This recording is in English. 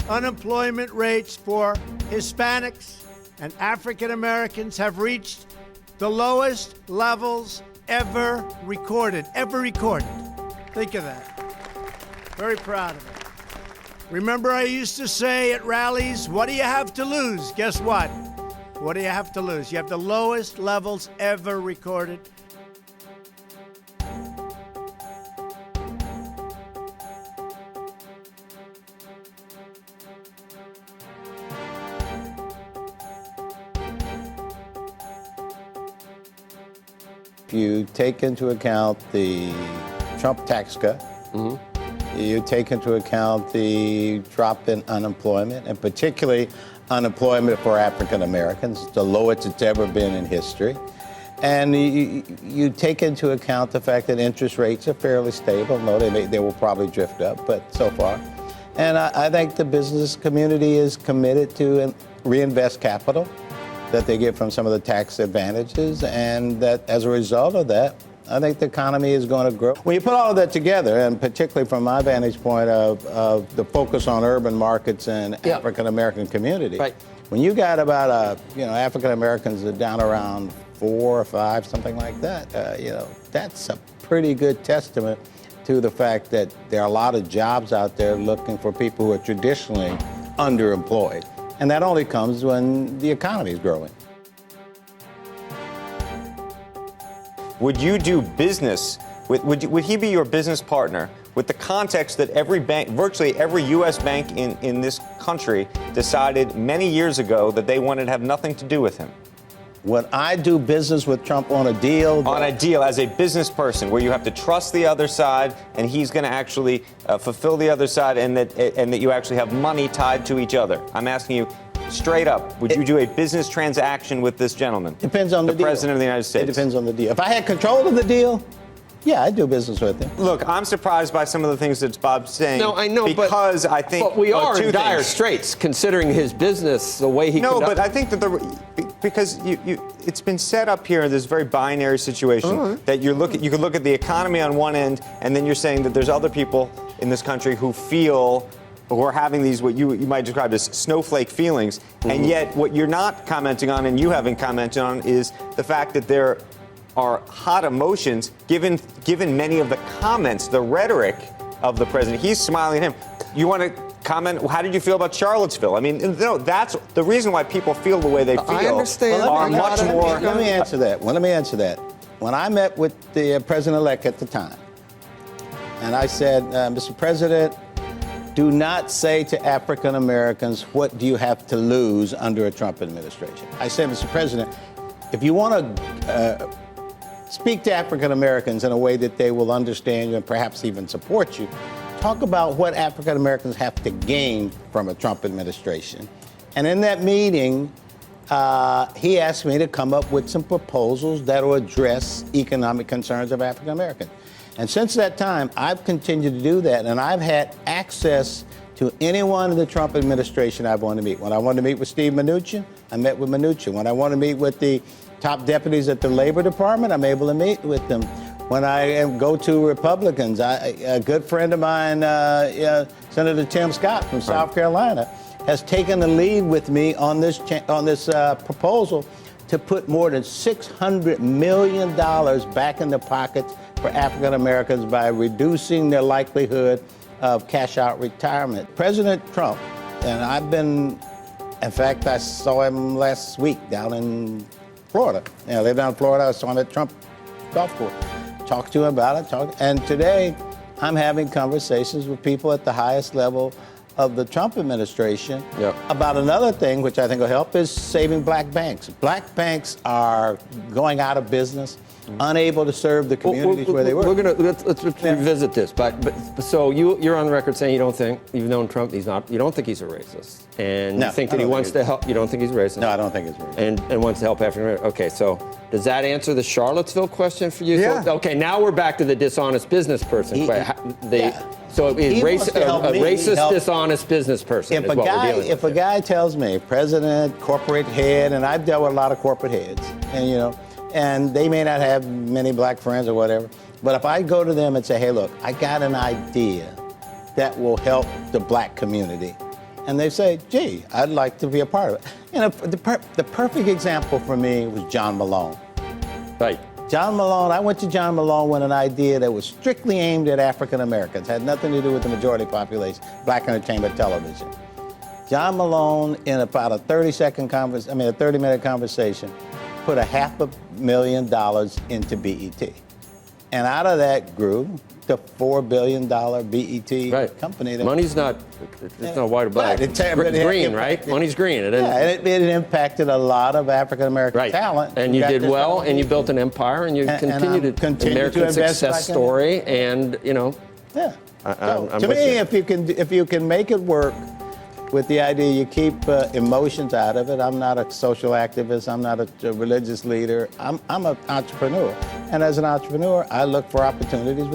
unemployment rates for Hispanics and African Americans have reached the lowest levels ever recorded. Think of that. Very proud of it. Remember, I used to say at rallies, what do you have to lose? Guess what? What do you have to lose? You have the lowest levels ever recorded. If you take into account the Trump tax cut, you take into account the drop in unemployment, and particularly unemployment for African Americans, the lowest it's ever been in history. And you take into account the fact that interest rates are fairly stable. No, they will probably drift up, but so far. And I think the business community is committed to reinvest capital that they get from some of the tax advantages, and that as a result of that, I think the economy is going to grow. When you put all of that together, and particularly from my vantage point of the focus on urban markets and African American community, when you got about African Americans are down around 4 or 5, something like that, that's a pretty good testament to the fact that there are a lot of jobs out there looking for people who are traditionally underemployed. And that only comes when the economy is growing. Would you do business would he be your business partner with the context that every bank, virtually every U.S. bank in this country decided many years ago that they wanted to have nothing to do with him? Would I do business with Trump on a deal? On a deal as a business person where you have to trust the other side and he's going to actually fulfill the other side and that you actually have money tied to each other. I'm asking you straight up, would you do a business transaction with this gentleman? Depends on the deal. The President of the United States. It depends on the deal. If I had control of the deal, yeah, I'd do business with him. Look, I'm surprised by some of the things that Bob's saying. No, I know, because I think but we are in dire things. straits considering his business, the way he. No, but I think that because it's been set up here in this very binary situation that you could look at the economy on one end, and then you're saying that there's other people in this country who are having these what you might describe as snowflake feelings, and yet what you're not commenting on and you haven't commented on is the fact that there are hot emotions given many of the comments, the rhetoric of the president. He's smiling at him. You want to comment? How did you feel about Charlottesville? I mean, no, that's the reason why people feel the way they feel. I understand. Let me answer that. When I met with the president-elect at the time, and I said, Mr. President, do not say to African Americans, what do you have to lose under a Trump administration? I said, Mr. President, if you want to speak to African Americans in a way that they will understand you and perhaps even support you, talk about what African Americans have to gain from a Trump administration. And in that meeting, he asked me to come up with some proposals that will address economic concerns of African Americans. And since that time, I've continued to do that, and I've had access to anyone in the Trump administration I wanted to meet. When I wanted to meet with Steve Mnuchin, I met with Mnuchin. When I wanted to meet with the top deputies at the Labor Department, I'm able to meet with them. When I go to Republicans, a good friend of mine, Senator Tim Scott from South Carolina, has taken the lead with me on this proposal to put more than $600 million back in the pockets for African Americans by reducing their likelihood of cash-out retirement. President Trump, and in fact, I saw him last week down in Florida. I live down in Florida. I saw him at Trump golf course. Talked to him about it. And today, I'm having conversations with people at the highest level of the Trump administration about another thing, which I think will help, is saving black banks. Black banks are going out of business, unable to serve the communities where they were. Let's revisit this. But so you're on the record saying you've known Trump, you don't think he's a racist, and you think that he wants to help. You don't think he's racist. No, I don't think he's racist. And wants to help African Americans. Okay, so does that answer the Charlottesville question for you? Yeah. So, okay, now we're back to the dishonest business person. So a racist, dishonest business person is what we're dealing with. If a guy tells me, president, corporate head, and I've dealt with a lot of corporate heads, and they may not have many black friends or whatever, but if I go to them and say, hey, look, I got an idea that will help the black community, and they say, gee, I'd like to be a part of it. You know, the perfect example for me was John Malone. Right. John Malone, I went to John Malone with an idea that was strictly aimed at African Americans, had nothing to do with the majority population, black entertainment television. John Malone, in about a 30-minute conversation, put $500,000 into BET. And out of that grew the $4 billion BET company. Money's not, it's not white or black. Right. It's green, right? Money's green. And it impacted a lot of African-American talent. And you did well, and you built an empire, and you continued American success story, and, you know. Yeah. To me, if you can make it work with the idea you keep emotions out of it. I'm not a social activist. I'm not a religious leader. I'm an entrepreneur. And as an entrepreneur, I look for opportunities